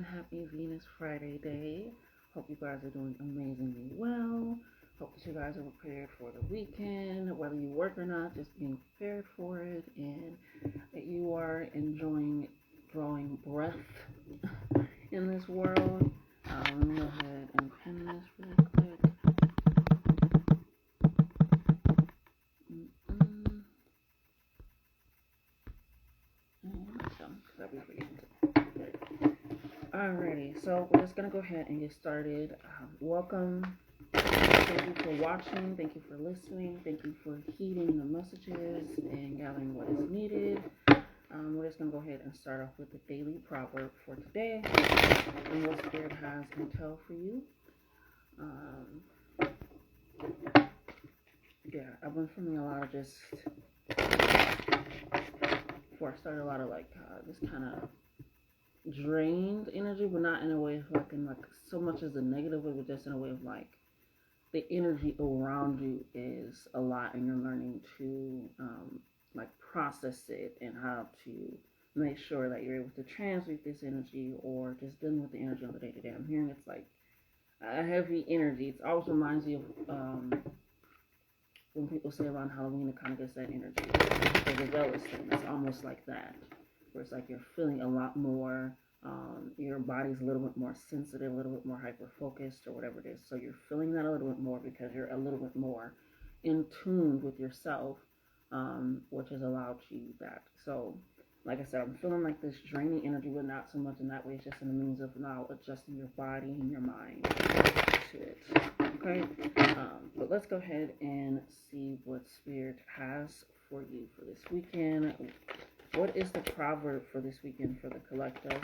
and happy Venus Friday day. Hope you guys are doing amazingly well. Hope that you guys are prepared for the weekend, whether you work or not, just being prepared for it, and that you are enjoying drawing breath in this world. Let me go ahead and pin this real quick. That'll be for you. Alrighty, so we're just gonna go ahead and get started. Welcome. Thank you for watching. Thank you for listening. Thank you for heeding the messages and gathering what is needed. We're just gonna go ahead and start off with the daily proverb for today and what Spirit has intel for you. I've been feeling a lot of just before I started a lot of this kind of drained energy, but not in a way of so much as a negative way, but just in a way of the energy around you is a lot, and you're learning to process it and how to make sure that you're able to transmute this energy or just dealing with the energy on the day to day. I'm hearing it's like a heavy energy. It always reminds me of when people say around Halloween, it kind of gets that energy. The jealous thing. It's almost like that, where it's like you're feeling a lot more. Your body's a little bit more sensitive, a little bit more hyper-focused, or whatever it is. So you're feeling that a little bit more because you're a little bit more in tune with yourself, which has allowed you that. So, like I said, I'm feeling like this draining energy, but not so much in that way. It's just in the means of now adjusting your body and your mind to it. Okay? But let's go ahead and see what Spirit has for you for this weekend. What is the proverb for this weekend for the collective?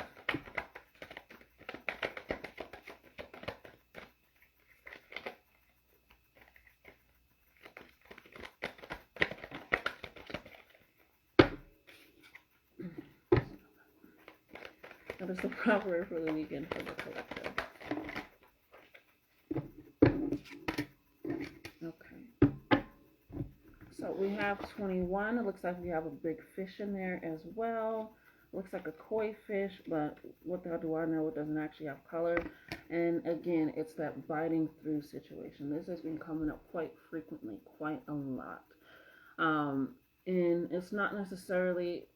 What is the proverb for the weekend for the collective? Okay. So we have 21. It looks like we have a big fish in there as well. Looks like a koi fish, but what the hell do I know? It doesn't actually have color. And again, it's that biting through situation. This has been coming up quite frequently, quite a lot. And it's not necessarily,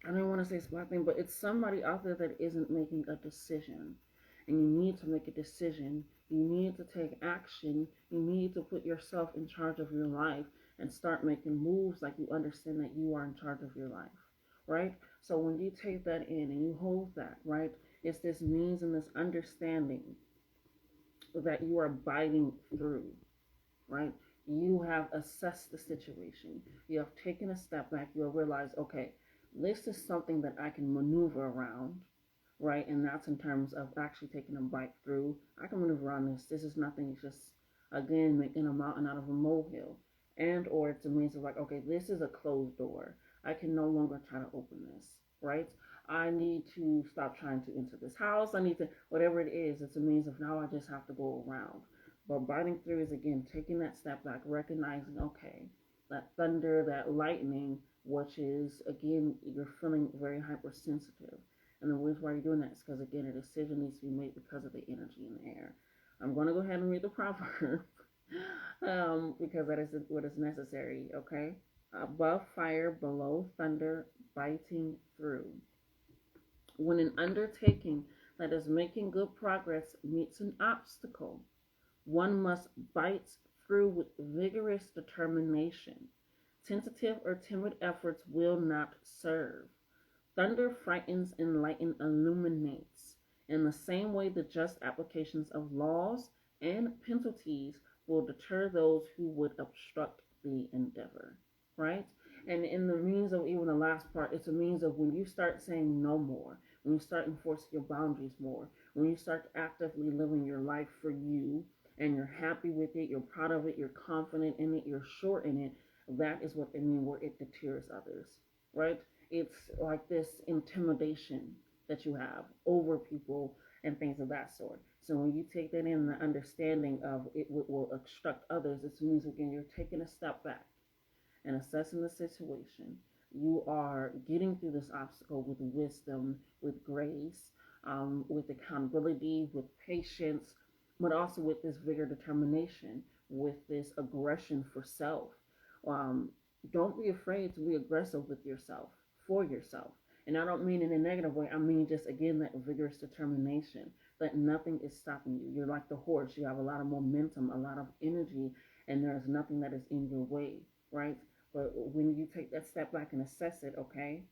I don't want to say it's a bad thing, but it's somebody out there that isn't making a decision. And you need to make a decision. You need to take action. You need to put yourself in charge of your life and start making moves like you understand that you are in charge of your life, right? So when you take that in and you hold that, right, it's this means and this understanding that you are biting through, right? You have assessed the situation. You have taken a step back. You have realized, okay, this is something that I can maneuver around, right? And that's in terms of actually taking a bite through. I can maneuver around this. This is nothing. It's just, again, making a mountain out of a molehill. And or it's a means of okay, this is a closed door. I can no longer try to open this, right? I need to stop trying to enter this house. I need to, whatever it is, it's a means of now I just have to go around. But biting through is, again, taking that step back, recognizing, okay, that thunder, that lightning, which is, again, you're feeling very hypersensitive. And the reason why you're doing that is because, again, a decision needs to be made because of the energy in the air. I'm going to go ahead and read the proverb because that is what is necessary, okay? Above fire, below thunder, biting through. When an undertaking that is making good progress meets an obstacle, one must bite through with vigorous determination. Tentative or timid efforts will not serve. Thunder frightens and lightning illuminates. In the same way, the just applications of laws and penalties will deter those who would obstruct the endeavor, right? And in the means of even the last part, it's a means of when you start saying no more, when you start enforcing your boundaries more, when you start actively living your life for you, and you're happy with it, you're proud of it, you're confident in it, you're sure in it, that is what they mean where it deters others, right? It's like this intimidation that you have over people and things of that sort. So when you take that in, the understanding of it will obstruct others, it means, again, you're taking a step back and assessing the situation, You are getting through this obstacle with wisdom, with grace, with accountability, with patience, but also with this vigor, determination, with this aggression for self. Um, don't be afraid to be aggressive with yourself, for yourself. And I don't mean in a negative way. I mean just, again, that vigorous determination that nothing is stopping you. You're like the horse. You have a lot of momentum, a lot of energy, and there's nothing that is in your way, right? But when you take that step back and assess it, okay,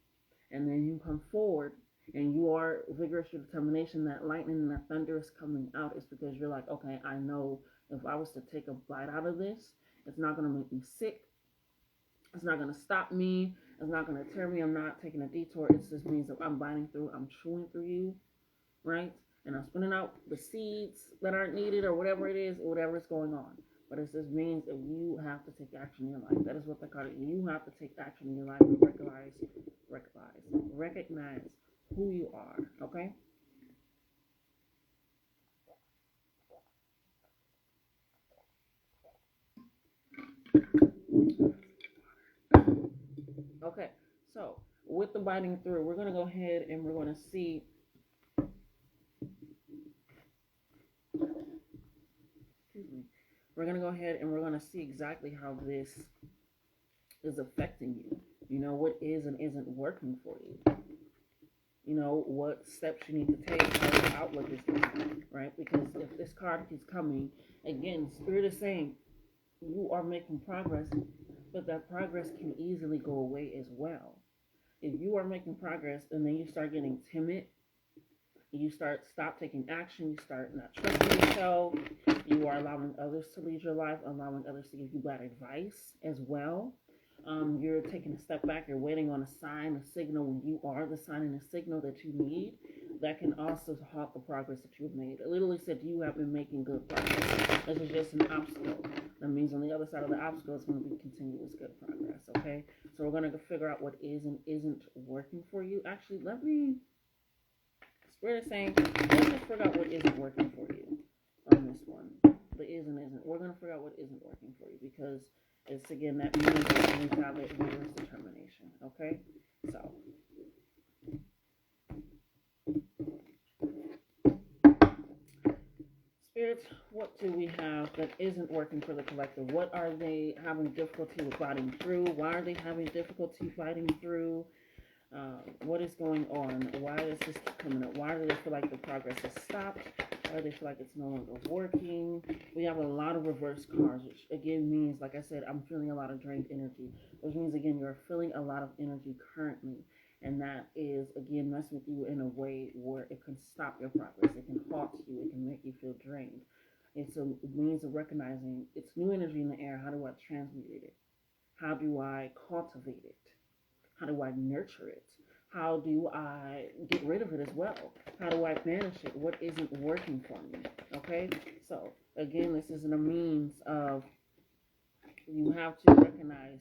and then you come forward and you are vigorous with determination, that lightning and that thunder is coming out, is because you're like, okay, I know if I was to take a bite out of this, it's not going to make me sick. It's not going to stop me. It's not going to tear me. I'm not taking a detour. It just means that I'm biting through, I'm chewing through you, right? And I'm spinning out the seeds that aren't needed or whatever it is, or whatever is going on. But it just means that you have to take action in your life. That is what they call it. You have to take action in your life and recognize who you are, okay? Okay, so with the biting through, we're going to go ahead and we're going to see, excuse me, we're going to go ahead and we're going to see exactly how this is affecting you. You know, what is and isn't working for you. You know, what steps you need to take, how your outlook is going, right? Because if this card keeps coming, again, Spirit is saying you are making progress, but that progress can easily go away as well. If you are making progress and then you start getting timid, you stop taking action, you start not trusting yourself, you are allowing others to lead your life, allowing others to give you bad advice as well. You're taking a step back, you're waiting on a sign, a signal, when you are the sign and the signal that you need. That can also halt the progress that you've made. It literally said you have been making good progress. This is just an obstacle. That means on the other side of the obstacle is going to be continuous good progress, okay? So we're going to figure out what is and isn't working for you. Actually, Spirit is saying, let's just figure out what isn't working for you on this one. The is and isn't. We're going to figure out what isn't working for you, because it's, again, that means that you need to have that vigorous determination, okay? So, Spirits, what do we have that isn't working for the collective? What are they having difficulty with fighting through? Why are they having difficulty fighting through? What is going on? Why is this coming up? Why do they feel like the progress has stopped? Why do they feel like it's no longer working? We have a lot of reverse cards, which again means, like I said, I'm feeling a lot of drained energy, which means, again, you're feeling a lot of energy currently. And that is, again, messing with you in a way where it can stop your progress. It can halt you. It can make you feel drained. It's a means of recognizing it's new energy in the air. How do I transmute it? How do I cultivate it? How do I nurture it? How do I get rid of it as well? How do I banish it? What isn't working for me? Okay? So, again, this isn't a means of, you have to recognize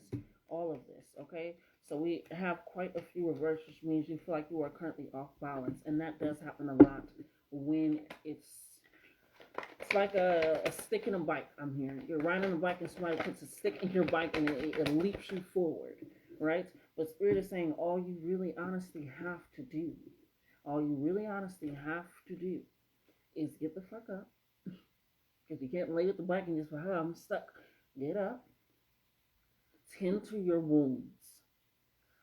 all of this, okay? So we have quite a few reverse, which means you feel like you are currently off balance. And that does happen a lot when it's like a stick in a bike. I'm hearing you're riding a bike and somebody puts a stick in your bike and it leaps you forward, right? But Spirit is saying all you really honestly have to do, is get the fuck up. Because you can't lay with the bike and just, oh, I'm stuck. Get up. Tend to your wounds.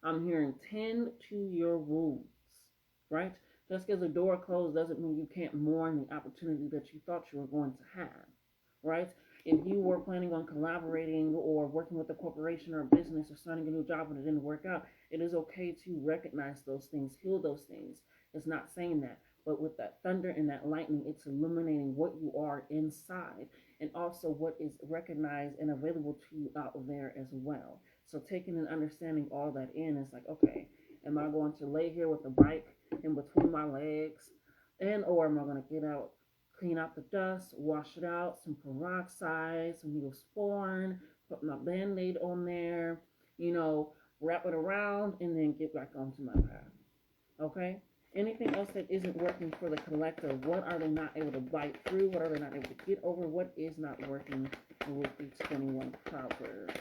I'm hearing tend to your wounds, right? Just because the door closed doesn't mean you can't mourn the opportunity that you thought you were going to have, right? If you were planning on collaborating or working with a corporation or a business or starting a new job and it didn't work out, it is okay to recognize those things, heal those things. It's not saying that. But with that thunder and that lightning, it's illuminating what you are inside and also what is recognized and available to you out there as well. So taking and understanding all that in is like, okay, am I going to lay here with the bike in between my legs, and or am I going to get out, clean out the dust, wash it out, some peroxide, some Neosporin, put my Band-Aid on there, wrap it around, and then get back onto my path. Okay? Anything else that isn't working for the collective? What are they not able to bite through? What are they not able to get over? What is not working with the 21 Proverbs?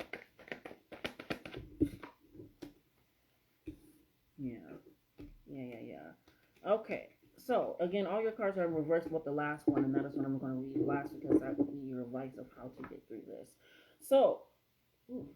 yeah. Okay. So again, all your cards are in reverse but the last one, and that is what I'm going to read last because that will be your advice of how to get through this. So, ooh,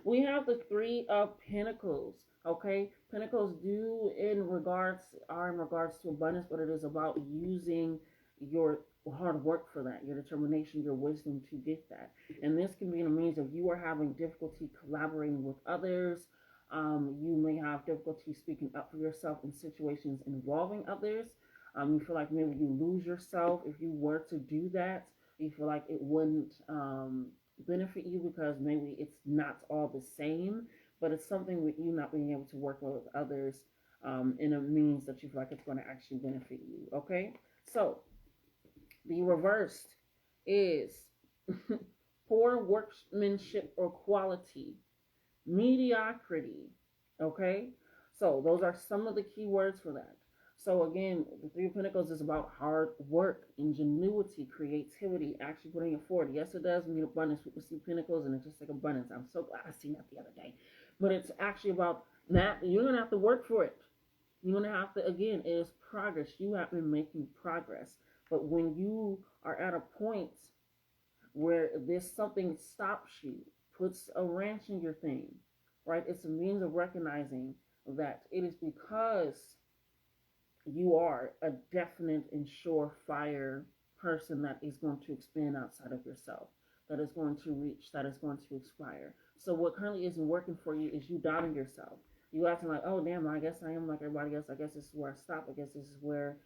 we have the Three of Pentacles. Okay, Pentacles do in regards are in regards to abundance, but it is about using your hard work for that, your determination, your wisdom to get that. And this can be in a means of you are having difficulty collaborating with others. You may have difficulty speaking up for yourself in situations involving others. You feel like maybe you lose yourself if you were to do that. You feel like it wouldn't benefit you because maybe it's not all the same, but it's something with you not being able to work well with others in a means that you feel like it's going to actually benefit you. Okay, so the reversed is poor workmanship or quality, mediocrity. Okay, so those are some of the key words for that. So again, the Three of Pentacles is about hard work, ingenuity, creativity, actually putting it forward. Yes, it does mean abundance. People see Pentacles and it's just like abundance. I'm so glad I seen that the other day. But it's actually about that. You're going to have to work for it. You're going to have to, again, it is progress. You have been making progress. But when you are at a point where there's something stops you, puts a wrench in your thing, right? It's a means of recognizing that it is because you are a definite and surefire person that is going to expand outside of yourself, that is going to reach, that is going to expire. So what currently isn't working for you is you doubting yourself. You acting like, oh damn, I guess I am like everybody else. I guess this is where I stop. I guess this is where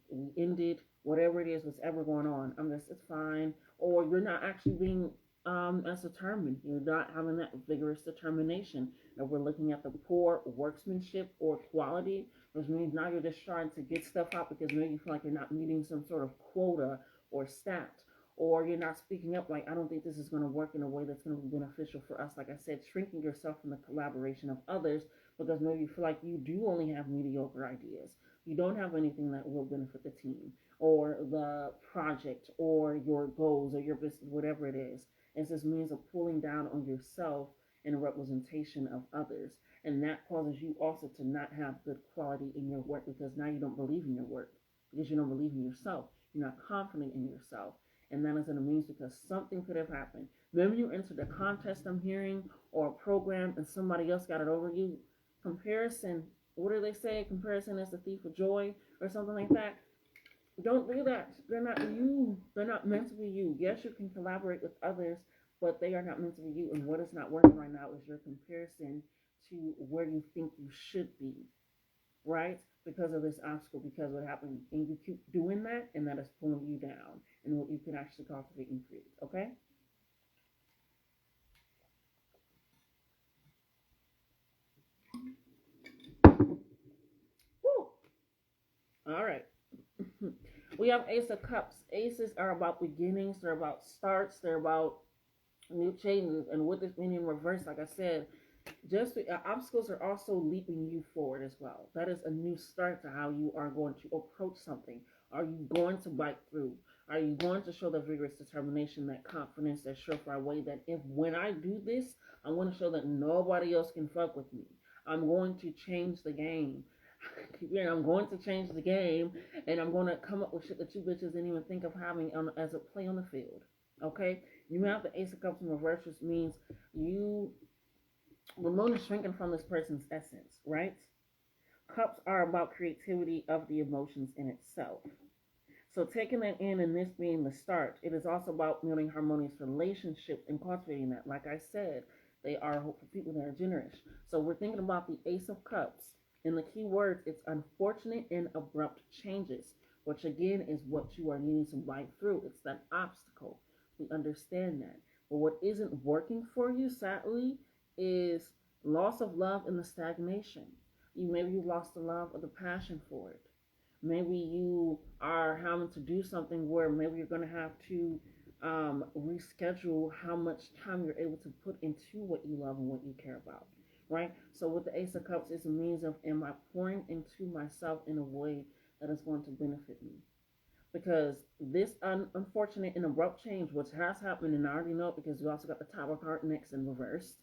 we ended. Whatever it is, what's ever going on, it's fine. Or you're not actually being as determined. You're not having that vigorous determination. If we're looking at the poor workmanship or quality, which means now you're just trying to get stuff out because maybe you feel like you're not meeting some sort of quota or stat, or you're not speaking up like, I don't think this is going to work in a way that's going to be beneficial for us. Like I said, shrinking yourself from the collaboration of others because maybe you feel like you do only have mediocre ideas. You don't have anything that will benefit the team or the project or your goals or your business, whatever it is. It's this means of pulling down on yourself and a representation of others. And that causes you also to not have good quality in your work because now you don't believe in your work because you don't believe in yourself. You're not confident in yourself. And that is in a means because something could have happened. Maybe you entered a contest I'm hearing or a program and somebody else got it over you. Comparison, what do they say? Comparison is the thief of joy or something like that. Don't do that. They're not you. They're not meant to be you. Yes, you can collaborate with others, but they are not meant to be you. And what is not working right now is your comparison to where you think you should be, right? Because of this obstacle, because what happened, and you keep doing that, and that is pulling you down, and what you can actually cultivate and create. Okay. Woo. All right. We have Ace of Cups. Aces are about beginnings. They're about starts. They're about new changes. And with this being in reverse, like I said, just the obstacles are also leaping you forward as well. That is a new start to how you are going to approach something. Are you going to bite through? Are you going to show that vigorous determination, that confidence, that surefire way that if when I do this, I'm going to show that nobody else can fuck with me. I'm going to change the game. Yeah, I'm going to change the game, and I'm going to come up with shit that you bitches didn't even think of having as a play on the field. Okay? You have the Ace of Cups in reverse, which means you Ramon is shrinking from this person's essence, right? Cups are about creativity of the emotions in itself. So taking that in and this being the start, it is also about building harmonious relationships and cultivating that. Like I said, they are hopeful people that are generous. So we're thinking about the Ace of Cups. In the key words, it's unfortunate and abrupt changes, which again is what you are needing to bite through. It's that obstacle. We understand that. But what isn't working for you, sadly, is loss of love and the stagnation. Maybe you lost the love or the passion for it. Maybe you are having to do something where maybe you're going to have to reschedule how much time you're able to put into what you love and what you care about, right? So with the Ace of Cups, it's a means of, am I pouring into myself in a way that is going to benefit me? Because this unfortunate and abrupt change, which has happened, and I already know it because we also got the Tower card next in reverse.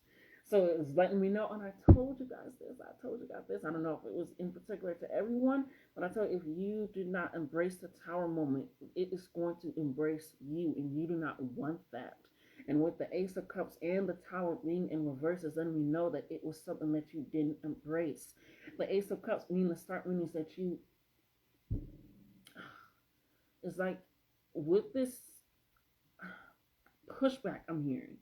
So it's letting me know, and I told you guys this, I told you guys this. I don't know if it was in particular to everyone, but I tell you, if you do not embrace the tower moment, it is going to embrace you, and you do not want that. And with the Ace of Cups and the Tower being in reverse, is letting me know that it was something that you didn't embrace. The Ace of Cups means the start means that you, it's like with this pushback I'm hearing,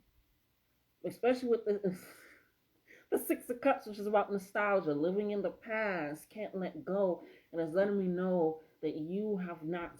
especially with the Six of Cups, which is about nostalgia, living in the past, can't let go, and it's letting me know that you have not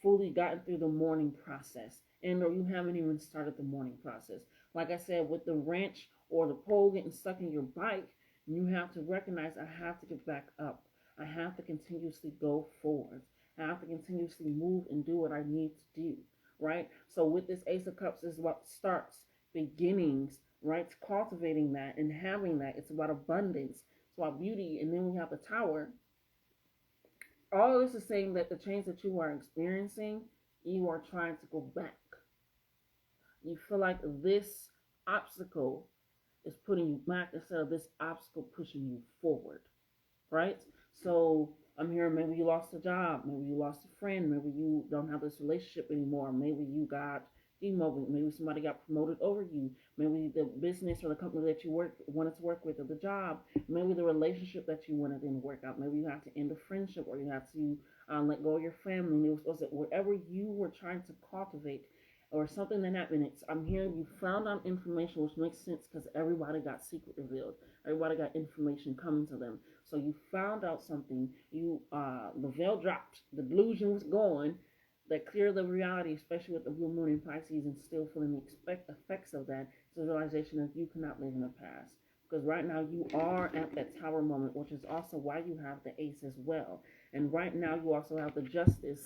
fully gotten through the mourning process, and or you haven't even started the mourning process. Like I said, with the wrench or the pole getting stuck in your bike, you have to recognize, I have to get back up. I have to continuously go forward. I have to continuously move and do what I need to do, right? So with this Ace of Cups is what starts, beginnings, right? Cultivating that and having that. It's about abundance. It's about beauty. And then we have the Tower. All this is saying that the change that you are experiencing, you are trying to go back. You feel like this obstacle is putting you back instead of this obstacle pushing you forward, right? So I'm hearing maybe you lost a job, maybe you lost a friend, maybe you don't have this relationship anymore, maybe you got demoted, maybe somebody got promoted over you, maybe the business or the company that you wanted to work with, or the job, maybe the relationship that you wanted didn't work out, maybe you had to end a friendship, or you had to let go of your family, and it was supposed to, whatever you were trying to cultivate or something that happened. I'm hearing you found out information, which makes sense because everybody got secret revealed. Everybody got information coming to them. So you found out something. You the veil dropped. The delusion was gone. That clear the reality, especially with the blue moon in Pisces, and still feeling the effects of that. It's a realization that you cannot live in the past. Because right now you are at that tower moment, which is also why you have the ace as well. And right now you also have the justice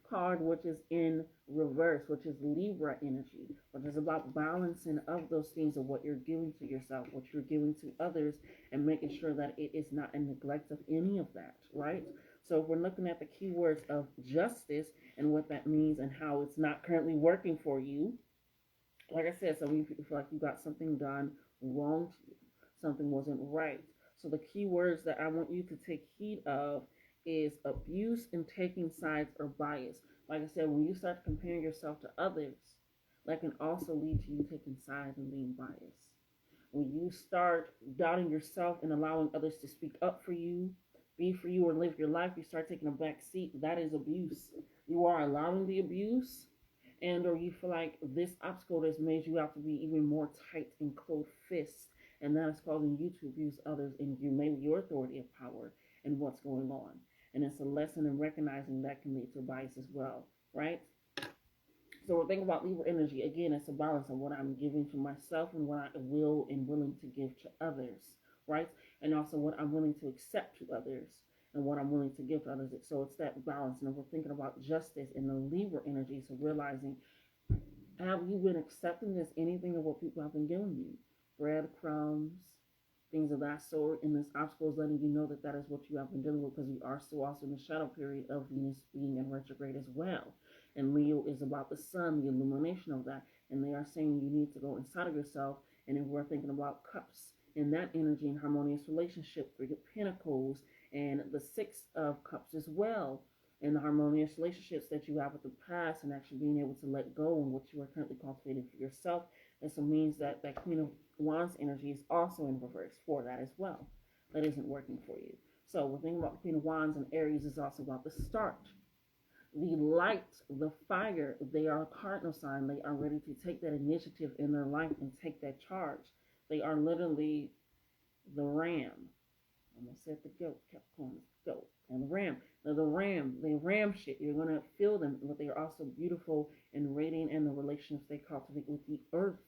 card, which is in reverse, which is Libra energy, which is about balancing of those things of what you're giving to yourself, what you're giving to others, and making sure that it is not a neglect of any of that, right? So if we're looking at the keywords of justice and what that means and how it's not currently working for you, like I said, some of you feel like you got something done wrong to you, something wasn't right. So the keywords that I want you to take heed of is abuse and taking sides or bias. Like I said, when you start comparing yourself to others, that can also lead to you taking sides and being biased. When you start doubting yourself and allowing others to speak up for you, be for you, or live your life, you start taking a back seat. That is abuse. You are allowing the abuse, and or you feel like this obstacle has made you have to be even more tight and closed fists, and that is causing you to abuse others and you maybe your authority of power and what's going on. And it's a lesson in recognizing that can lead to bias as well, right? So we're thinking about Libra energy. Again, it's a balance of what I'm giving to myself and what I will and willing to give to others, right? And also what I'm willing to accept to others and what I'm willing to give to others. So it's that balance. And if we're thinking about justice in the Libra energy, so realizing, have you been accepting this anything of what people have been giving you? Breadcrumbs, things of that sort. And this obstacle is letting you know that that is what you have been dealing with, because we are still also in the shadow period of Venus being in retrograde as well. And Leo is about the sun, the illumination of that. And they are saying you need to go inside of yourself. And if we're thinking about cups and that energy and harmonious relationship, Three of Pentacles and the Six of Cups as well, and the harmonious relationships that you have with the past, and actually being able to let go and what you are currently cultivating for yourself. This means that that Queen of Wands energy is also in reverse for that as well. That isn't working for you. So we're thinking about the Queen of Wands, and Aries is also about the start. The light, the fire, they are a cardinal sign. They are ready to take that initiative in their life and take that charge. They are literally the ram. I'm going to set the goat, Capricorn, goat, and the ram. They're the ram. They ram shit. You're going to feel them, but they are also beautiful and radiant in the relationships they cultivate with the earth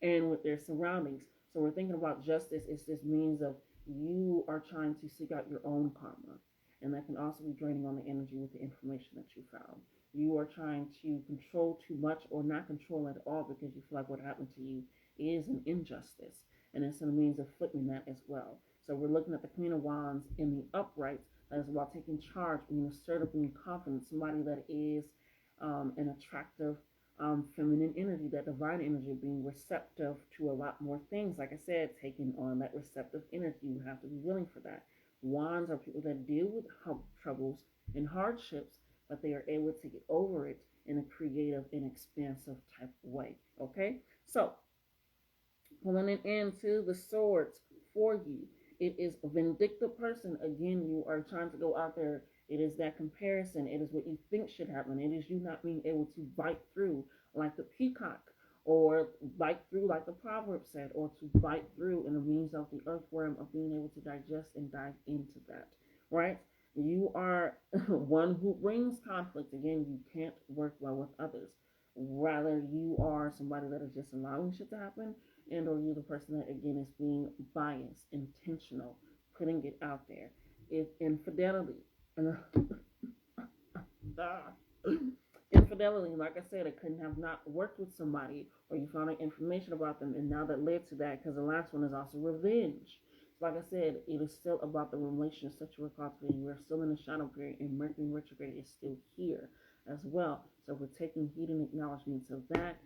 and with their surroundings. So we're thinking about justice. It's this means of you are trying to seek out your own karma. And that can also be draining on the energy with the information that you found. You are trying to control too much or not control at all because you feel like what happened to you is an injustice. And it's a means of flipping that as well. So we're looking at the Queen of Wands in the upright. That is about taking charge, being assertive, being confident, somebody that is an attractive feminine energy, that divine energy, being receptive to a lot more things. Like I said, taking on that receptive energy, you have to be willing for that. Wands are people that deal with troubles and hardships, but they are able to get over it in a creative and expansive type of way. Okay, so pulling it into the swords for you. It is a vindictive person. Again, you are trying to go out there. It is that comparison. It is what you think should happen. It is you not being able to bite through like the peacock, or bite through like the proverb said, or to bite through in the means of the earthworm, of being able to digest and dive into that, right? You are one who brings conflict. Again, you can't work well with others. Rather, you are somebody that is just allowing shit to happen, and or you're the person that again is being biased, intentional, putting it out there. If infidelity, infidelity, like I said, it couldn't have not worked with somebody, or you found out information about them, and now that led to that, because the last one is also revenge. So like I said, it is still about the relations that you were cultivating. We're still in the shadow period, and Mercury retrograde is still here as well. So we're taking heed and acknowledgments of that.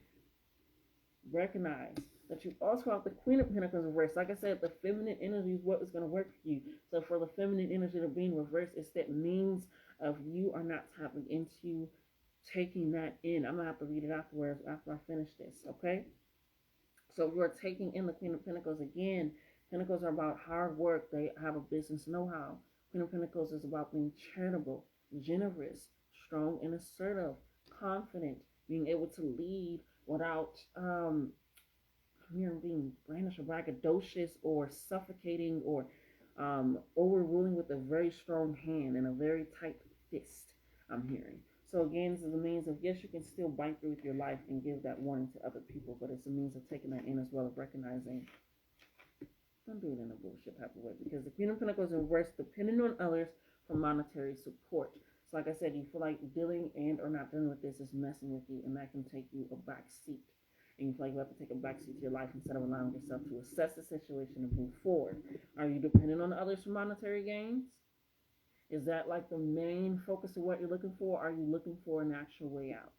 Recognize that you also have the Queen of Pentacles reversed. Like I said, the feminine energy is what is going to work for you. So for the feminine energy to be reversed, it's that means of you are not tapping into taking that in. I'm going to have to read it afterwards after I finish this, okay? So you are taking in the Queen of Pentacles again. Pentacles are about hard work. They have a business know-how. Queen of Pentacles is about being charitable, generous, strong and assertive, confident, being able to lead without being brandish or braggadocious or suffocating or overruling with a very strong hand and a very tight fist, I'm hearing. So again, this is a means of, yes, you can still bite through with your life and give that warning to other people, but it's a means of taking that in as well as recognizing, don't do it in a bullshit type of way, because the Queen of Pentacles in reverse, depending on others for monetary support. So like I said, you feel like dealing and or not dealing with this is messing with you, and that can take you a back seat. And you feel like you have to take a back seat to your life instead of allowing yourself to assess the situation and move forward. Are you dependent on others for monetary gains? Is that like the main focus of what you're looking for? Are you looking for an actual way out?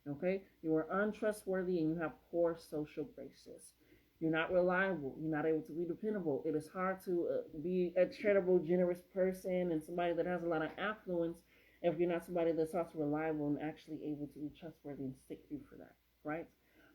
Okay? You are untrustworthy and you have poor social graces. You're not reliable. You're not able to be dependable. It is hard to be a charitable, generous person and somebody that has a lot of affluence if you're not somebody that's also reliable and actually able to be trustworthy and stick through for that, right?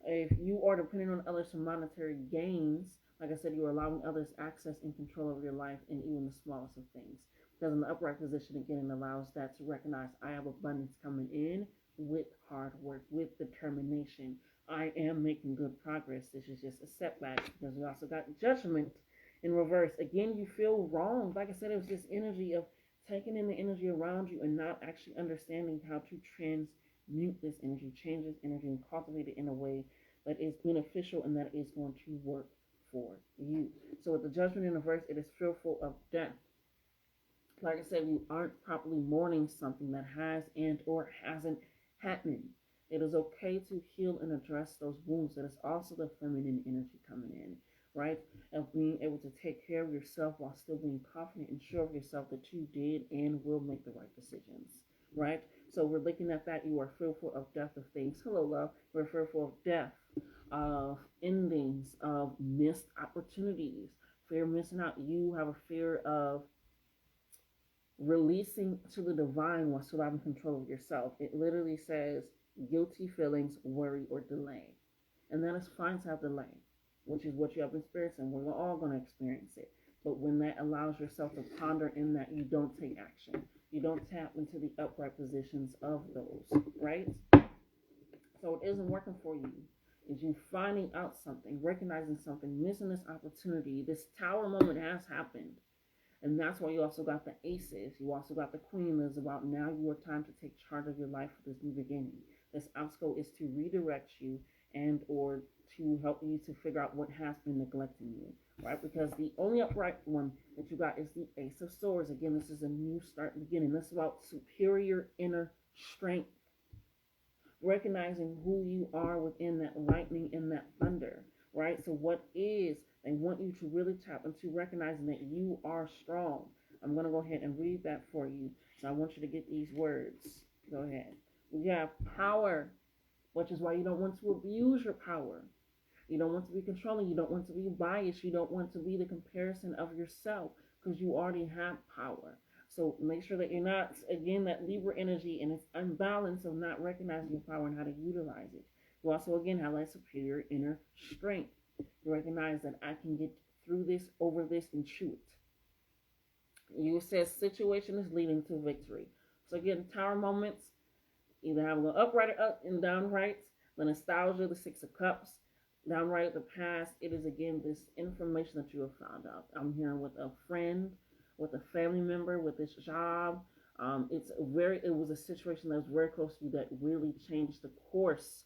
If you are dependent on others for monetary gains, like I said, you're allowing others access and control over your life and even the smallest of things. Because in the upright position, again, it allows that to recognize I have abundance coming in with hard work, with determination. I am making good progress. This is just a setback, because we also got judgment in reverse. Again, you feel wrong. Like I said, it was this energy of taking in the energy around you and not actually understanding how to transmute this energy, change this energy, and cultivate it in a way that is beneficial and that is going to work for you. So with the judgment in reverse, it is fearful of death. Like I said, you aren't properly mourning something that has and or hasn't happened. It is okay to heal and address those wounds. That is also the feminine energy coming in, right? Of being able to take care of yourself while still being confident and sure of yourself that you did and will make the right decisions, right? So we're looking at that. You are fearful of death of things. Hello, love. We're fearful of death, of endings, of missed opportunities, fear of missing out. You have a fear of releasing to the divine while still having control of yourself. It literally says guilty feelings, worry, or delay. And that is fine to have delay, which is what you have experienced, and we're all going to experience it. But when that allows yourself to ponder in that, you don't take action. You don't tap into the upright positions of those, right? So it isn't working for you. Is you finding out something, recognizing something, missing this opportunity. This tower moment has happened. And that's why you also got the aces. You also got the queen that's about now your time to take charge of your life for this new beginning. This outscope is to redirect you and or to help you to figure out what has been neglecting you, right? Because the only upright one that you got is the Ace of Swords. Again, this is a new start beginning. This is about superior inner strength. Recognizing who you are within that lightning and that thunder, right? So what is, they want you to really tap into recognizing that you are strong. I'm going to go ahead and read that for you. So I want you to get these words. Go ahead. We have power which is why you don't want to abuse your power. You don't want to be controlling. You don't want to be biased. You don't want to be the comparison of yourself because you already have power. So make sure that you're not, again, that Libra energy and its unbalance of not recognizing your power and how to utilize it. You also, again, have that superior inner strength. You recognize that I can get through this, over this, and chew it. You said situation is leading to victory. So again, tower moments, either have an upright or up and down rights, the nostalgia, the Six of Cups, downright the past. It is again this information that you have found out. I'm hearing with a friend, with a family member, with this job. It was a situation that was very close to you that really changed the course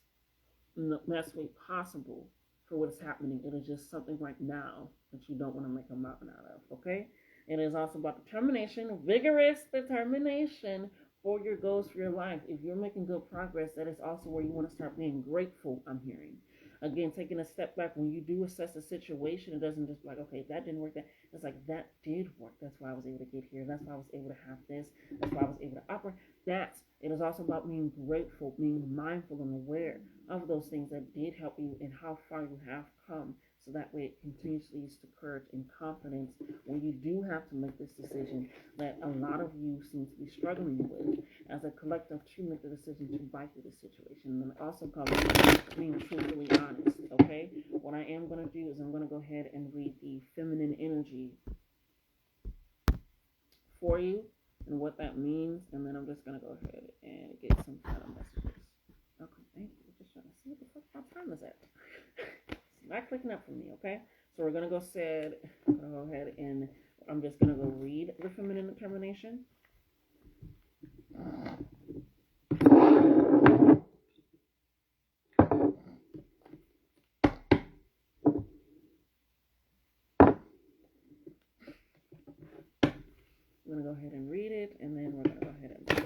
in the best way possible for what is happening. It is just something right now that you don't want to make a mountain out of, okay? It is also about determination, vigorous determination for your goals for your life. If you're making good progress, that is also where you want to start being grateful, I'm hearing. Again, taking a step back when you do assess a situation, it doesn't just like, okay, that didn't work. It's like, that did work. That's why I was able to get here. That's why I was able to have this. That's why I was able to operate. It is also about being grateful, being mindful and aware of those things that did help you and how far you have come. So that way it continuously leads to courage and confidence when you do have to make this decision that a lot of you seem to be struggling with as a collective to make the decision to fight through this situation. And also comes being truthfully honest, okay? What I am going to do is I'm going to go ahead and read the feminine energy for you and what that means, and then I'm just going to go ahead and get some final messages. Okay, thank you. Just trying to see what the fuck my time is at. It's not clicking up for me, okay? So we're going to go ahead and I'm just going to go read the feminine determination. I'm going to go ahead and read it, and then we're going to go ahead and do it.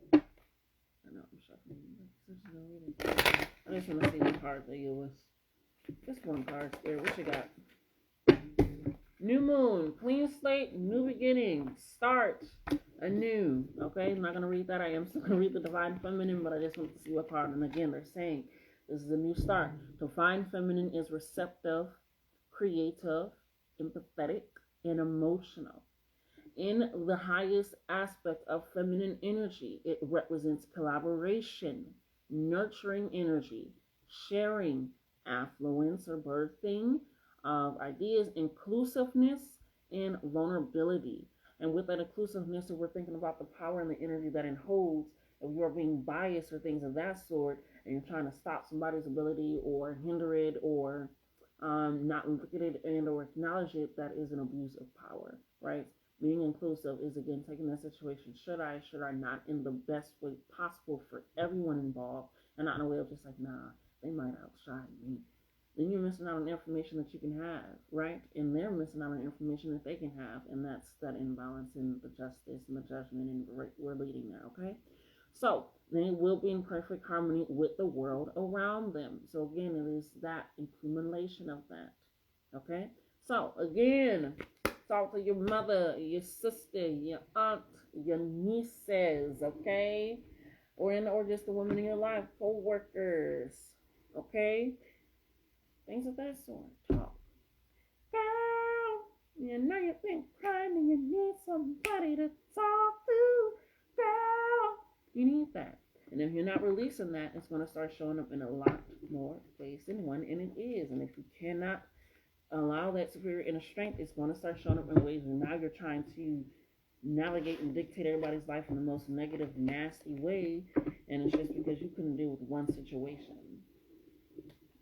I know I'm shuffling. I just want to see what card that you was. Just one card there. What you got? New moon, clean slate, new beginning, start anew. Okay, I'm not going to read that. I am still going to read the divine feminine, but I just want to see what card. And again, they're saying this is a new start. Divine feminine is receptive, creative, empathetic, and emotional. In the highest aspect of feminine energy, it represents collaboration, nurturing energy, sharing, affluence or birthing of ideas, inclusiveness, and vulnerability. And with that inclusiveness, if we're thinking about the power and the energy that it holds, if you're being biased or things of that sort, and you're trying to stop somebody's ability or hinder it or not look at it and or acknowledge it, that is an abuse of power, right? Being inclusive is, again, taking that situation, should I not, in the best way possible for everyone involved, and not in a way of just like, nah, they might outshine me. Then you're missing out on information that you can have, right? And they're missing out on information that they can have, and that's that imbalance in the justice and the judgment, and we're leading there, okay? So they will be in perfect harmony with the world around them. So again, it is that accumulation of that, okay? So again, talk to your mother, your sister, your aunt, your nieces, okay? Or just the women in your life, co-workers, okay? Things of that sort. Talk. Girl, you know you've been crying and you need somebody to talk to. Girl, you need that. And if you're not releasing that, it's going to start showing up in a lot more ways than one, and it is. And if you cannot allow that superior inner strength, it's going to start showing up in ways where now you're trying to navigate and dictate everybody's life in the most negative, nasty way, and it's just because you couldn't deal with one situation.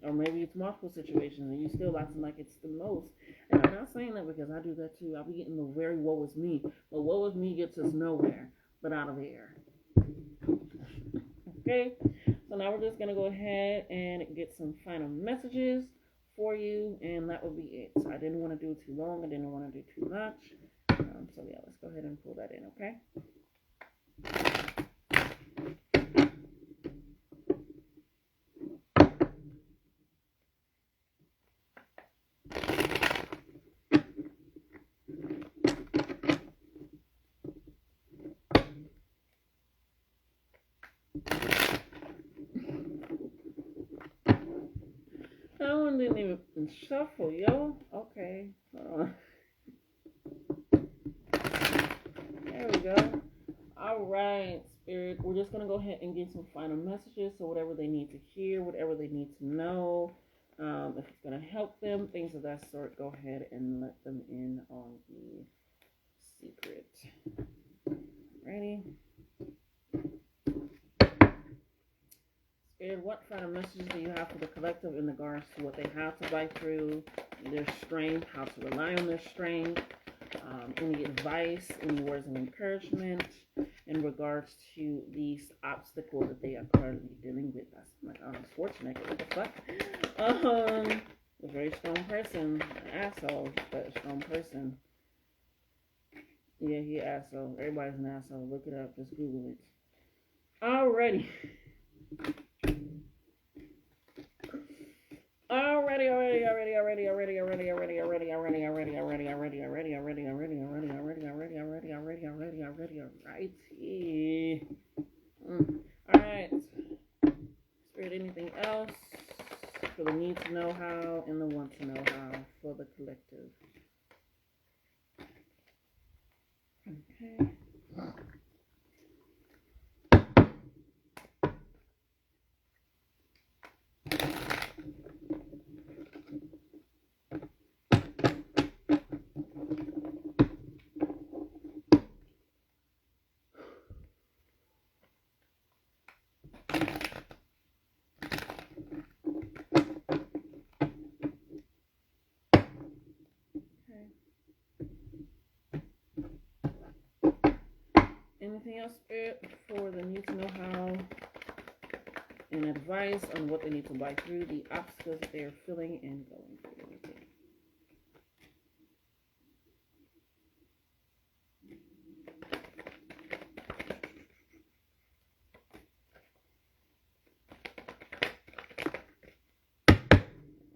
Or maybe it's multiple situations and you still acting like it's the most. And I'm not saying that because I do that too. I'll be getting the very woe is me. But woe is me gets us nowhere but out of air. Okay? So now we're just going to go ahead and get some final messages for you. And that will be it. So I didn't want to do too long. I didn't want to do too much. So yeah, let's go ahead and pull that in, okay? didn't even shuffle, yo. Okay, hold on. There we go. All right, Spirit. We're just going to go ahead and get some final messages. So whatever they need to hear, whatever they need to know, if it's going to help them, things of that sort, go ahead and let them in on the secret. Ready? Spirit, what kind of messages do you have for the collective in regards to what they have to fight through, their strength, how to rely on their strength, any advice, any words of encouragement in regards to these obstacles that they are currently dealing with? That's like Arnold Schwarzenegger. What the fuck? A very strong person, an asshole, but a strong person. Yeah, he an asshole. Everybody's an asshole. Look it up. Just Google it. Alrighty. Alright. Spirit, anything else for the need to know how and the want to know how for the collective? Okay. Anything else, Spirit, for the need to know how and advice on what they need to buy through the obstacles that they are feeling and going through?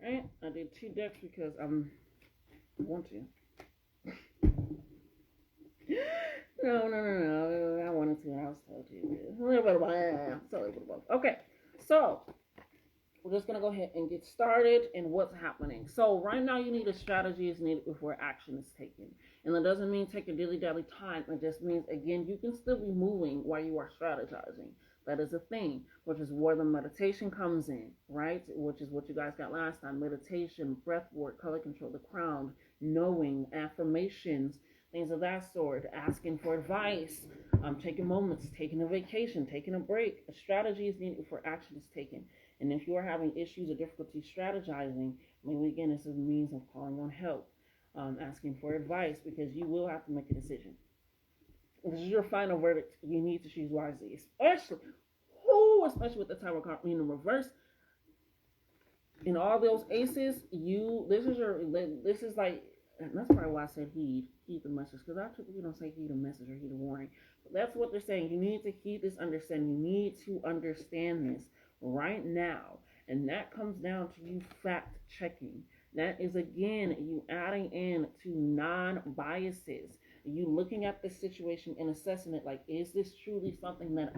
Alright, I did 2 decks because I want to. No. I wanted to, and I was told to. A little bit of both. Okay, so we're just gonna go ahead and get started in what's happening. So right now, you need a strategy is needed before action is taken, and that doesn't mean take a dilly-dally time. It just means, again, you can still be moving while you are strategizing. That is a thing, which is where the meditation comes in, right? Which is what you guys got last time: meditation, breath work, color control, the crown, knowing, affirmations, things of that sort, asking for advice, taking moments, taking a vacation, taking a break. A strategy is needed before action is taken. And if you are having issues or difficulty strategizing, maybe again, this is a means of calling on help, asking for advice, because you will have to make a decision. This is your final verdict. You need to choose wisely, especially with the Tower card being in reverse. In all those aces, this is like, and that's probably why I said heed the message, because I typically don't say heed a message or heed a warning. But that's what they're saying. You need to heed this understanding. You need to understand this right now. And that comes down to you fact checking. That is, again, you adding in to non-biases. You looking at the situation and assessing it like, is this truly something that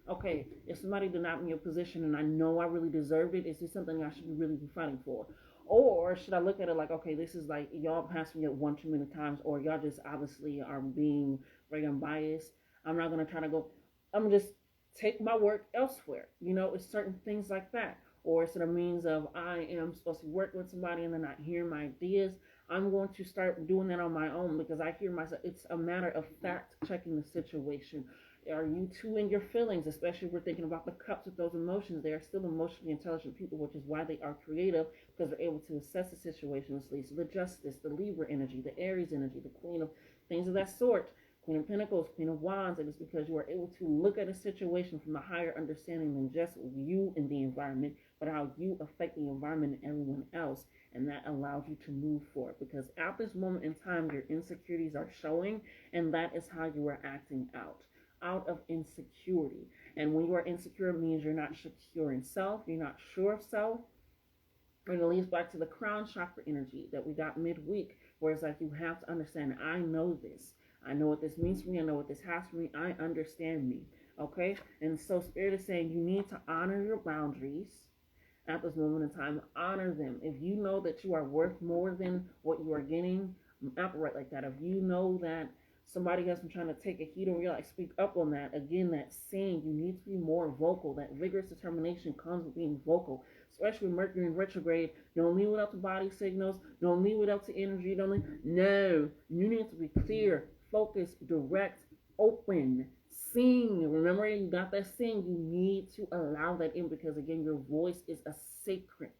okay, if somebody did not in your position and I know I really deserved it, is this something I should really be fighting for? Or should I look at it like, okay, this is like y'all passed me up one too many times, or y'all just obviously are being very unbiased. I'm not going to try to go, I'm going to just take my work elsewhere. It's certain things like that. Or it's a means of, I am supposed to work with somebody and they're not hearing my ideas. I'm going to start doing that on my own because I hear myself. It's a matter of fact checking the situation. Are you too in your feelings, especially if we're thinking about the cups with those emotions? They are still emotionally intelligent people, which is why they are creative, because they're able to assess the situation. So the Justice, the Libra energy, the Aries energy, the Queen of things of that sort, Queen of Pentacles, Queen of Wands. It is because you are able to look at a situation from a higher understanding than just you and the environment, but how you affect the environment and everyone else. And that allows you to move forward, because at this moment in time, your insecurities are showing, and that is how you are acting out of insecurity. And when you are insecure, it means you're not secure in self, you're not sure of self. And it leads back to the crown chakra energy that we got midweek, where it's like you have to understand, I know this. I know what this means for me. I know what this has for me. I understand me. Okay? And so Spirit is saying you need to honor your boundaries. at this moment in time. Honor them. If you know that you are worth more than what you are getting, operate like that. If you know that somebody has been trying to take a heat over your life, speak up on that. Again, that saying, you need to be more vocal. That vigorous determination comes with being vocal, especially with Mercury in retrograde. Don't leave it up to body signals. Don't leave it up to energy. No, you need to be clear, focused, direct, open. Sing. Remember, you got that sing. You need to allow that in because, again, your voice is a sacred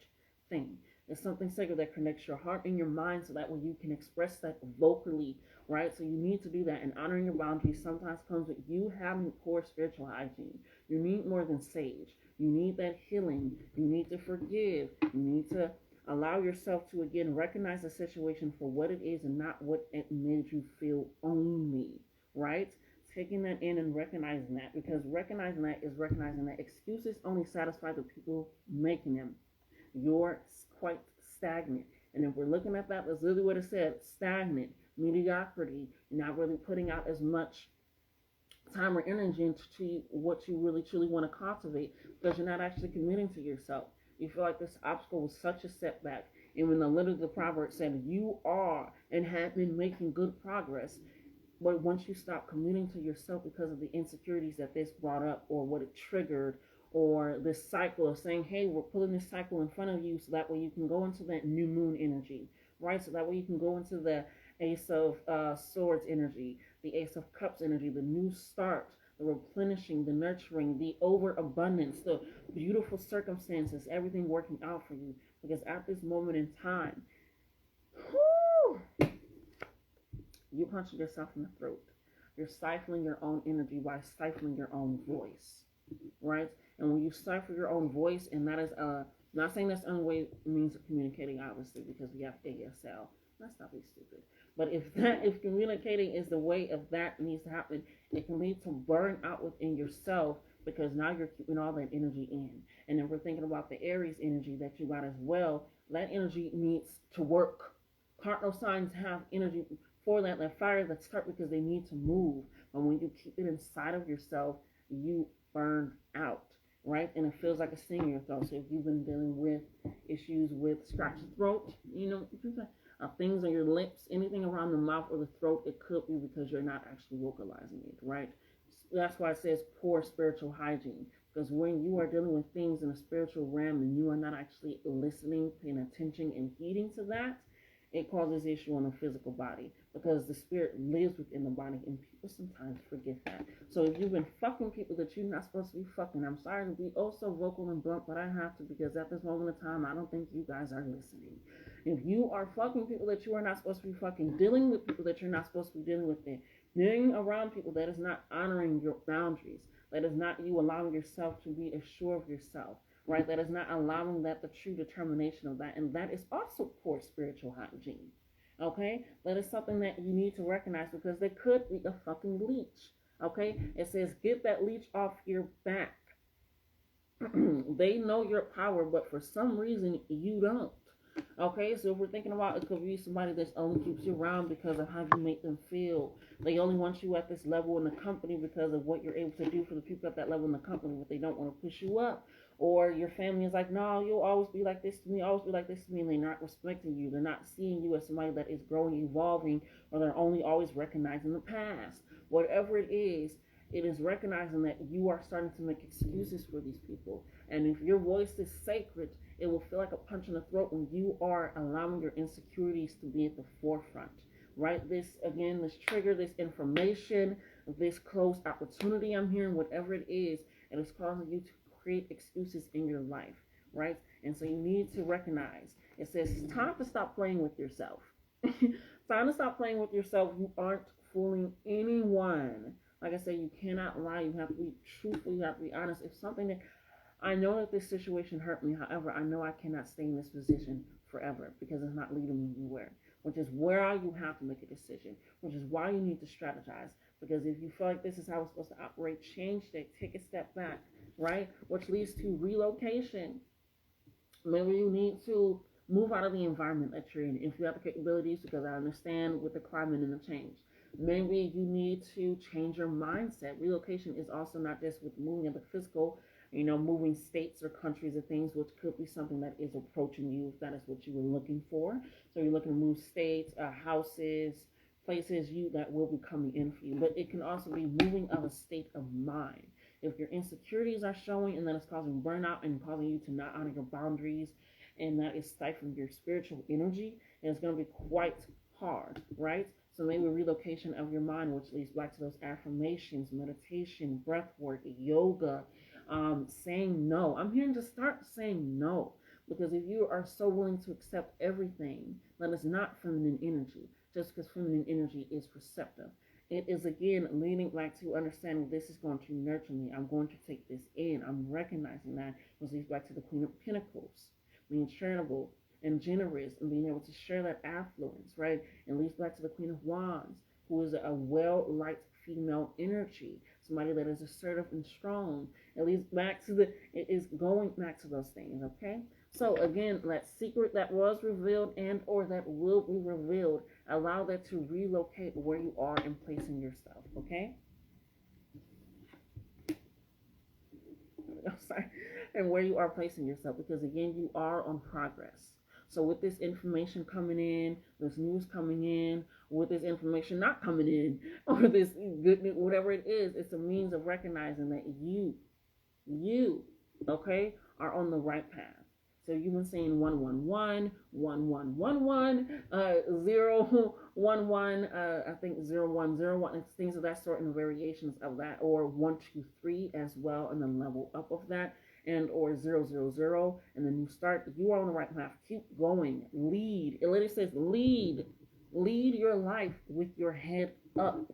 thing. It's something sacred that connects your heart and your mind so that way you can express that vocally, right? So you need to do that. And honoring your boundaries sometimes comes with you having poor spiritual hygiene. You need more than sage. You need that healing. You need to forgive. You need to allow yourself to, again, recognize the situation for what it is and not what it made you feel only, right? Taking that in and recognizing that, because recognizing that is recognizing that excuses only satisfy the people making them. You're quite stagnant. And if we're looking at that, that's literally what it said: stagnant, mediocrity, not really putting out as much time or energy into what you really truly want to cultivate because you're not actually committing to yourself. You feel like this obstacle was such a setback. And when the proverb said, you are and have been making good progress, but once you stop committing to yourself because of the insecurities that this brought up or what it triggered, or this cycle of saying, hey, we're pulling this cycle in front of you so that way you can go into that new moon energy, right? So that way you can go into the Ace of Swords energy, the Ace of Cups energy, the new start, the replenishing, the nurturing, the overabundance, the beautiful circumstances, everything working out for you. Because at this moment in time, you're punching yourself in the throat. You're stifling your own energy by stifling your own voice, right? And when you stifle your own voice, and that is not saying that's the only way means of communicating, obviously, because we have ASL. Let's not be stupid. But if communicating is the way of that needs to happen, it can lead to burnout within yourself because now you're keeping all that energy in. And then we're thinking about the Aries energy that you got as well. That energy needs to work. Cardinal signs have energy for that fire that start because they need to move. But when you keep it inside of yourself, you burn out, right? And it feels like a sting in your throat. So if you've been dealing with issues with scratchy throat, things on your lips, anything around the mouth or the throat, it could be because you're not actually vocalizing it, right? That's why it says poor spiritual hygiene. Because when you are dealing with things in a spiritual realm and you are not actually listening, paying attention, and heeding to that, it causes issue on the physical body because the spirit lives within the body and people sometimes forget that. So if you've been fucking people that you're not supposed to be fucking, I'm sorry to be so vocal and blunt, but I have to because at this moment in time, I don't think you guys are listening. If you are fucking people that you are not supposed to be fucking, dealing with people that you're not supposed to be dealing with, being around people that is not honoring your boundaries, that is not you allowing yourself to be assured of yourself, right? That is not allowing that the true determination of that. And that is also poor spiritual hygiene. Okay? That is something that you need to recognize because there could be a fucking leech. Okay? It says, get that leech off your back. They know your power, but for some reason you don't. Okay, so if we're thinking about it, could be somebody that only keeps you around because of how you make them feel. They only want you at this level in the company because of what you're able to do for the people at that level in the company, but they don't want to push you up. Or your family is like, no, you'll always be like this to me, always be like this to me, and they're not respecting you. They're not seeing you as somebody that is growing, evolving, or they're only always recognizing the past. Whatever it is recognizing that you are starting to make excuses for these people. And if your voice is sacred, it will feel like a punch in the throat when you are allowing your insecurities to be at the forefront, right? This trigger, this information, this closed opportunity I'm hearing, whatever it is causing you to create excuses in your life, right? And so you need to recognize, it says it's time to stop playing with yourself. Time to stop playing with yourself. You aren't fooling anyone. Like I said, you cannot lie. You have to be truthful. You have to be honest. If something that I know that this situation hurt me, however, I know I cannot stay in this position forever because it's not leading me anywhere, which is where you have to make a decision, which is why you need to strategize. Because if you feel like this is how it's supposed to operate, change that, take a step back, right? Which leads to relocation. Maybe you need to move out of the environment that you're in if you have the capabilities, because I understand with the climate and the change. Maybe you need to change your mindset. Relocation is also not just with moving of the physical. moving states or countries or things, which could be something that is approaching you if that is what you were looking for. So you're looking to move states, houses, places that will be coming in for you. But it can also be moving of a state of mind. If your insecurities are showing and that is causing burnout and causing you to not honor your boundaries, and that is stifling your spiritual energy, and it's going to be quite hard, right? So maybe relocation of your mind, which leads back to those affirmations, meditation, breath work, yoga, saying no. I'm hearing to start saying no, because if you are so willing to accept everything, then it's not feminine energy, just because feminine energy is receptive. It is again leading back to understanding this is going to nurture me. I'm going to take this in. I'm recognizing that, which leads back to the Queen of Pentacles, being charitable and generous and being able to share that affluence, right? And leads back to the Queen of Wands, who is a well-liked female energy, somebody that is assertive and strong. It leads back to it is going back to those things, okay? So again, that secret that was revealed and or that will be revealed, allow that to relocate where you are and placing yourself, okay? I'm sorry. And where you are placing yourself, because again, you are on progress. So with this information coming in, this news coming in, with this information not coming in, or this good news, whatever it is, it's a means of recognizing that you, okay, are on the right path. So you've been saying 111, 1111, 011, I think 0101, and things of that sort, and variations of that, or 123 as well, and then level up of that, and or 000, and then you start. You are on the right path. Keep going. Lead. It literally says lead your life with your head up,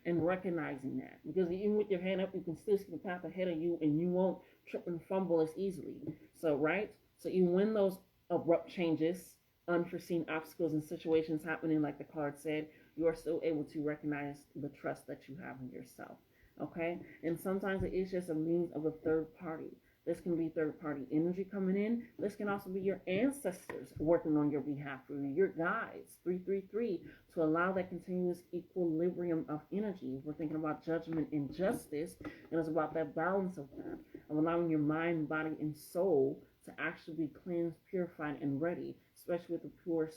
and recognizing that, because even with your head up, you can still see the path ahead of you, and you won't trip and fumble as easily. So, right? So even when those abrupt changes, unforeseen obstacles and situations happening, like the card said, you are still able to recognize the trust that you have in yourself. Okay? And sometimes it is just a means of a third party. This can be third party energy coming in. This can also be your ancestors working on your behalf for you, your guides, 333, to allow that continuous equilibrium of energy. We're thinking about judgment and justice, and it's about that balance of that, of allowing your mind, body, and soul to actually be cleansed, purified, and ready, especially with the pure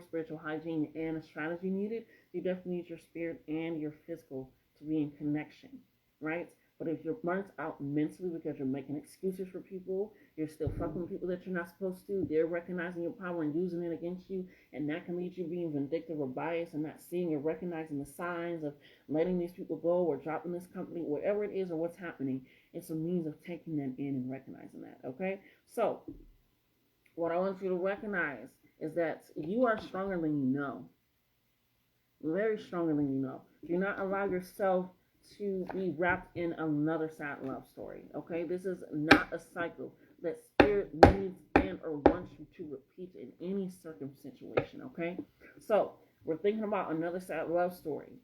spiritual hygiene and a strategy needed. You definitely need your spirit and your physical to be in connection, right? But if you're burnt out mentally because you're making excuses for people, you're still fucking with people that you're not supposed to, they're recognizing your power and using it against you, and that can lead you being vindictive or biased and not seeing or recognizing the signs of letting these people go or dropping this company, whatever it is or what's happening. It's a means of taking them in and recognizing that, okay? So, what I want you to recognize is that you are stronger than you know. Very stronger than you know. Do not allow yourself to be wrapped in another sad love story, okay? This is not a cycle that spirit needs and or wants you to repeat in any situation, okay? So, we're thinking about another sad love story.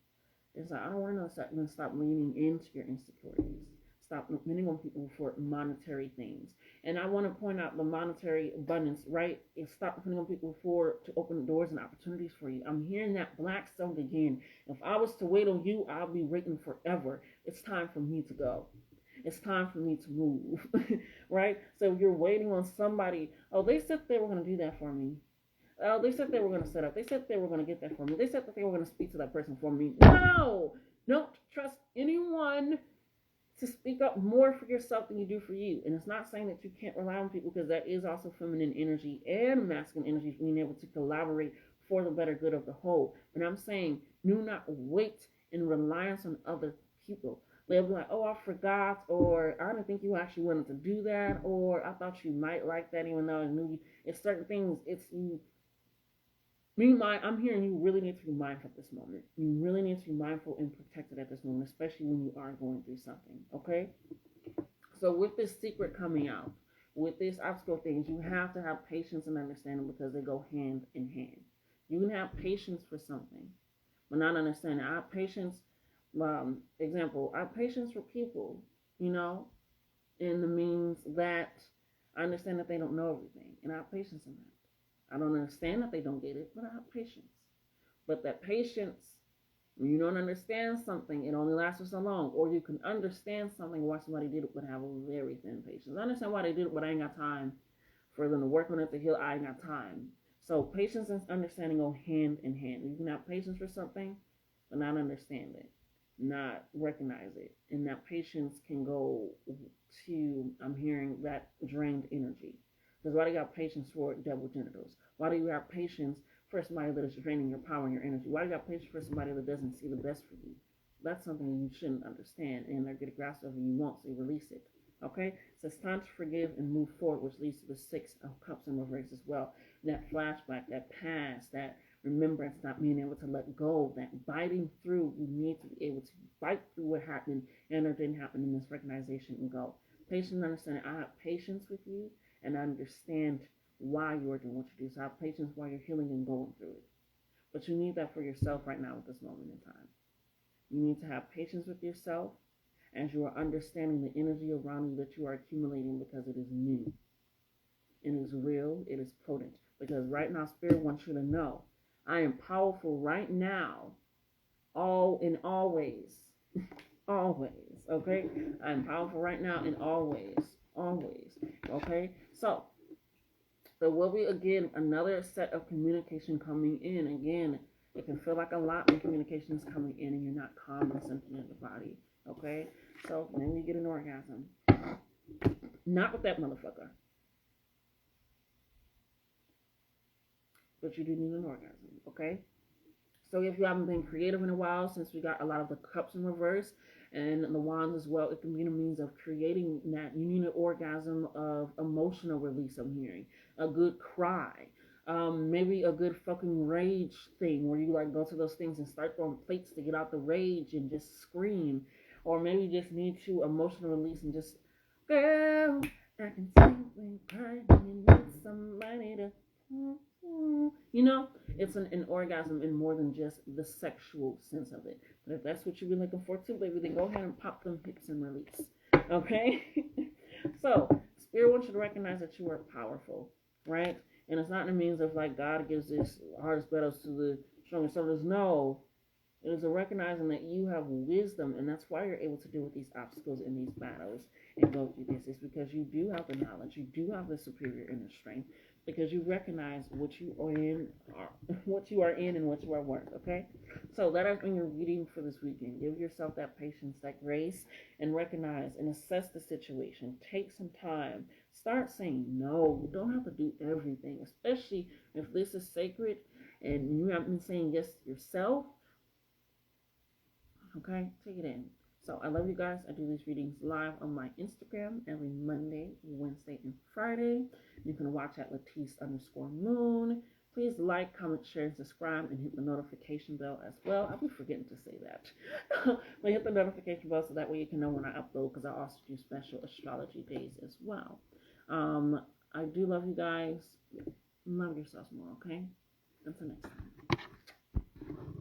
It's like, I don't want to know that. Then stop leaning into your insecurities. Stop depending on people for monetary things. And I want to point out the monetary abundance, right? Is stop depending on people to open doors and opportunities for you. I'm hearing that black stone again. If I was to wait on you, I'll be waiting forever. It's time for me to go. It's time for me to move, right? So if you're waiting on somebody, oh, they said they were going to do that for me. Oh, they said they were going to set up. They said they were going to get that for me. They said that they were going to speak to that person for me. No! Don't trust anyone to speak up more for yourself than you do for you. And it's not saying that you can't rely on people, because that is also feminine energy and masculine energy, being able to collaborate for the better good of the whole. But I'm saying do not wait in reliance on other people. They'll be like, oh, I forgot, or I didn't think you actually wanted to do that, or I thought you might like that even though I knew you. It's certain things, it's you. Meanwhile, I'm hearing you really need to be mindful at this moment. You really need to be mindful and protected at this moment, especially when you are going through something, okay? So with this secret coming out, with this obstacle things, you have to have patience and understanding, because they go hand in hand. You can have patience for something, but not understanding. I have patience, example, I have patience for people, in the means that I understand that they don't know everything, and I have patience in that. I don't understand that they don't get it, but I have patience. But that patience When you don't understand something, it only lasts for so long. Or you can understand something, why somebody did it, but have a very thin patience. I understand why they did it, but I ain't got time for them to work on it to heal. I ain't got time. So patience and understanding go hand in hand. You can have patience for something, but not understand it, not recognize it. And that patience can go to, I'm hearing, that drained energy. Because why do you have patience for double genitals? Why do you have patience for somebody that is draining your power and your energy? Why do you have patience for somebody that doesn't see the best for you? That's something you shouldn't understand, and they're get a grasp of it. You won't, so you release it. Okay, so it's time to forgive and move forward, which leads to the Six of Cups in reverse as well. That flashback, that past, that remembrance, not being able to let go, that biting through. You need to be able to bite through what happened and or didn't happen in this recognition and go. Patience and understanding. I have patience with you, and I understand why you're doing what you do. So I have patience while you're healing and going through it. But you need that for yourself right now at this moment in time. You need to have patience with yourself as you are understanding the energy around you that you are accumulating, because it is new. It is real. It is potent. Because right now, Spirit wants you to know, I am powerful right now, all in all ways. Always. Okay? I'm powerful right now in always. Always. Okay? So, there will be, again, another set of communication coming in. Again, it can feel like a lot when communication is coming in and you're not calm and centered in the body. Okay? So, maybe you get an orgasm. Not with that motherfucker. But you do need an orgasm. Okay? So if you haven't been creative in a while, since we got a lot of the cups in reverse and the wands as well, it can be a means of creating that. You need an orgasm of emotional release, I'm hearing. A good cry. Maybe a good fucking rage thing where you like go to those things and start throwing plates to get out the rage and just scream. Or maybe you just need to emotional release and just, girl, I can see you when crying and you need somebody to... You know, it's an orgasm in more than just the sexual sense of it. But if that's what you've been looking for too, baby, then go ahead and pop them hips and release. Okay? So, Spirit wants you to recognize that you are powerful, right? And it's not in the means of like God gives this hardest battles to the strongest soldiers. No. It is a recognizing that you have wisdom, and that's why you're able to deal with these obstacles in these battles and go through this. It's because you do have the knowledge, you do have the superior inner strength, because you recognize what you are in, what you are in, and what you are worth. Okay, so that has been your reading for this weekend. Give yourself that patience, that grace, and recognize and assess the situation. Take some time. Start saying no. You don't have to do everything, especially if this is sacred and you have been saying yes to yourself. Okay, take it in. So I love you guys. I do these readings live on my Instagram every Monday, Wednesday, and Friday. You can watch at Latisse_Moon. Please like, comment, share, and subscribe, and hit the notification bell as well. I'll be forgetting to say that. But hit the notification bell so that way you can know when I upload, because I also do special astrology days as well. I do love you guys. Love yourselves more, okay? Until next time.